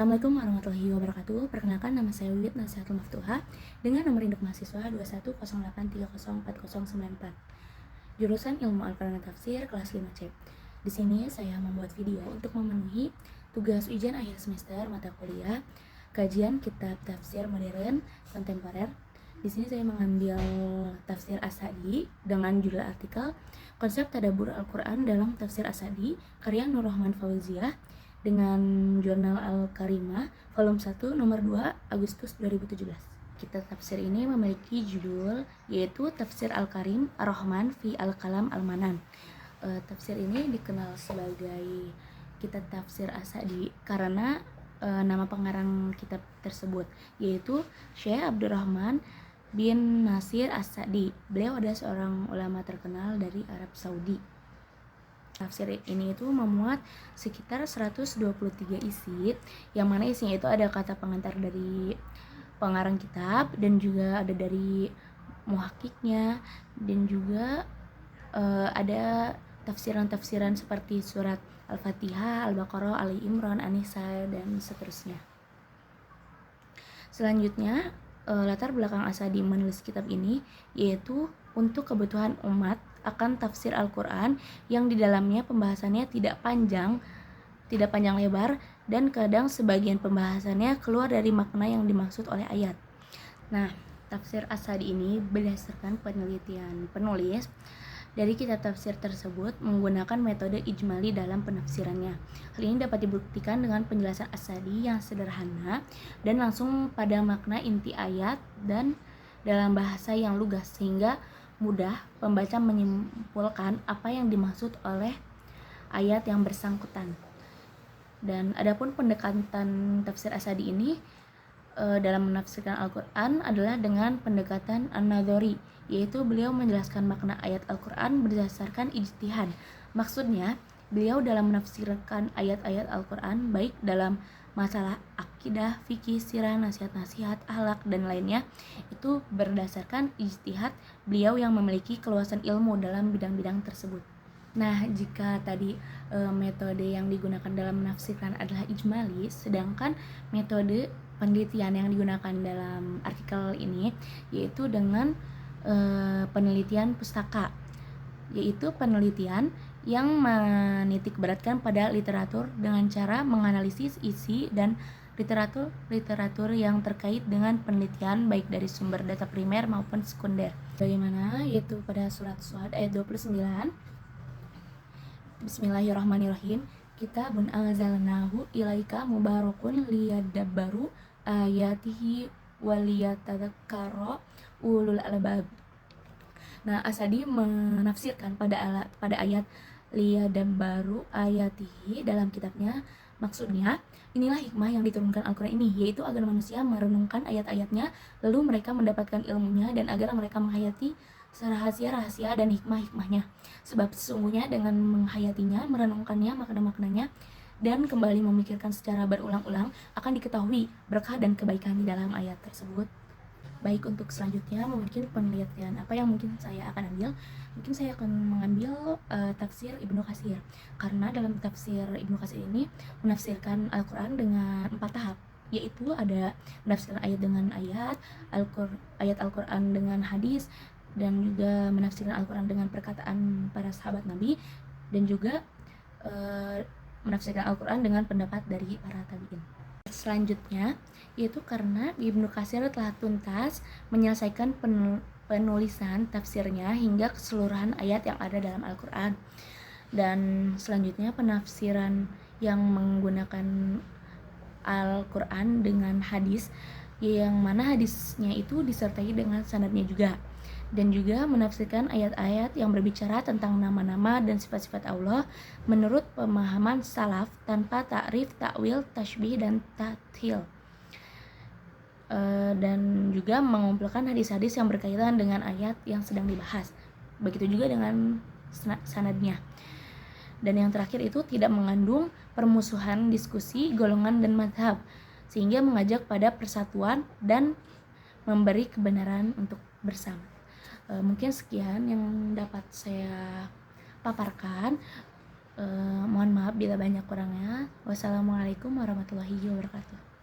Assalamualaikum warahmatullahi wabarakatuh. Perkenalkan, nama saya Wiwit Nasihatul Maftuha dengan nomor induk mahasiswa 2108304094. Jurusan Ilmu Al-Quran dan Tafsir kelas 5C. Di sini saya membuat video untuk memenuhi tugas ujian akhir semester mata kuliah kajian kitab tafsir modern kontemporer. Di sini saya mengambil tafsir As-Sa'di dengan judul artikel Konsep Tadabbur Al-Quran dalam Tafsir As-Sa'di karya Nur Rahman Fauziah dengan jurnal Al-Karimah volume 1 nomor 2 Agustus 2017. Kitab tafsir ini memiliki judul yaitu Tafsir Al-Karim Ar-Rahman fi Al-Kalam Al-Manan. Tafsir ini dikenal sebagai kitab tafsir As-Sa'di karena nama pengarang kitab tersebut yaitu Syekh Abdurrahman bin Nasir As-Sa'di. Beliau adalah seorang ulama terkenal dari Arab Saudi. Tafsir ini itu memuat sekitar 123 isi, yang mana isinya itu ada kata pengantar dari pengarang kitab dan juga ada dari muhakiknya, dan juga ada tafsiran-tafsiran seperti surat Al-Fatihah, Al-Baqarah, Ali Imran, An-Nisa, dan seterusnya. Selanjutnya, latar belakang As-Sa'di menulis kitab ini yaitu untuk kebutuhan umat akan tafsir Al-Quran yang di dalamnya pembahasannya tidak panjang lebar, dan kadang sebagian pembahasannya keluar dari makna yang dimaksud oleh ayat. Nah, tafsir As-Sa'di ini berdasarkan penelitian penulis dari kitab tafsir tersebut menggunakan metode ijmali dalam penafsirannya. Hal ini dapat dibuktikan dengan penjelasan As-Sa'di yang sederhana dan langsung pada makna inti ayat dan dalam bahasa yang lugas, sehingga mudah pembaca menyimpulkan apa yang dimaksud oleh ayat yang bersangkutan. Dan adapun pendekatan tafsir As-Sa'di ini dalam menafsirkan Al-Quran adalah dengan pendekatan an-nadhari, yaitu beliau menjelaskan makna ayat Al-Quran berdasarkan ijtihad. Maksudnya, beliau dalam menafsirkan ayat-ayat Al-Quran baik dalam masalah akidah, fikih, sirah, nasihat-nasihat, akhlak, dan lainnya itu berdasarkan ijtihad beliau yang memiliki keluasan ilmu dalam bidang-bidang tersebut. Nah, jika tadi metode yang digunakan dalam menafsirkan adalah ijmali, sedangkan metode penelitian yang digunakan dalam artikel ini yaitu dengan penelitian pustaka, yaitu penelitian yang menitik beratkan pada literatur dengan cara menganalisis isi dan literatur yang terkait dengan penelitian baik dari sumber data primer maupun sekunder. Bagaimana? Yaitu pada surat Shad ayat 29. Bismillahirrahmanirrahim. Kitabun anzalnahu ilaika mubarakun liyadabbaru ayatihi waliyatadzakkara ulul albab. Nah, As-Sa'di menafsirkan pada ayat liyadabbaru ayatihi dalam kitabnya. Maksudnya, inilah hikmah yang diturunkan Al-Quran ini, yaitu agar manusia merenungkan ayat-ayatnya, lalu mereka mendapatkan ilmunya, dan agar mereka menghayati rahasia-rahasia dan hikmah-hikmahnya. Sebab sesungguhnya dengan menghayatinya, merenungkannya, makna-maknanya, dan kembali memikirkan secara berulang-ulang, akan diketahui berkah dan kebaikan di dalam ayat tersebut. Baik, untuk selanjutnya mungkin penelitian apa yang mungkin saya akan ambil. Mungkin saya akan mengambil tafsir Ibnu Katsir, karena dalam tafsir Ibnu Katsir ini menafsirkan Al-Quran dengan 4 tahap, yaitu ada menafsirkan ayat dengan ayat, ayat Al-Quran dengan hadis, dan juga menafsirkan Al-Quran dengan perkataan para sahabat Nabi, dan juga menafsirkan Al-Quran dengan pendapat dari para tabi'in. Selanjutnya, yaitu karena Ibnu Katsir telah tuntas menyelesaikan penulisan tafsirnya hingga keseluruhan ayat yang ada dalam Al-Quran. Dan selanjutnya penafsiran yang menggunakan Al-Quran dengan hadis, yang mana hadisnya itu disertai dengan sanadnya juga, dan juga menafsirkan ayat-ayat yang berbicara tentang nama-nama dan sifat-sifat Allah menurut pemahaman salaf tanpa takrif, takwil, tasybih, dan tathil. Dan juga mengumpulkan hadis-hadis yang berkaitan dengan ayat yang sedang dibahas. Begitu juga dengan sanadnya. Dan yang terakhir itu tidak mengandung permusuhan diskusi, golongan, dan mazhab, sehingga mengajak pada persatuan dan memberi kebenaran untuk bersama. Mungkin sekian yang dapat saya paparkan. Mohon maaf bila banyak kurangnya. Wassalamualaikum warahmatullahi wabarakatuh.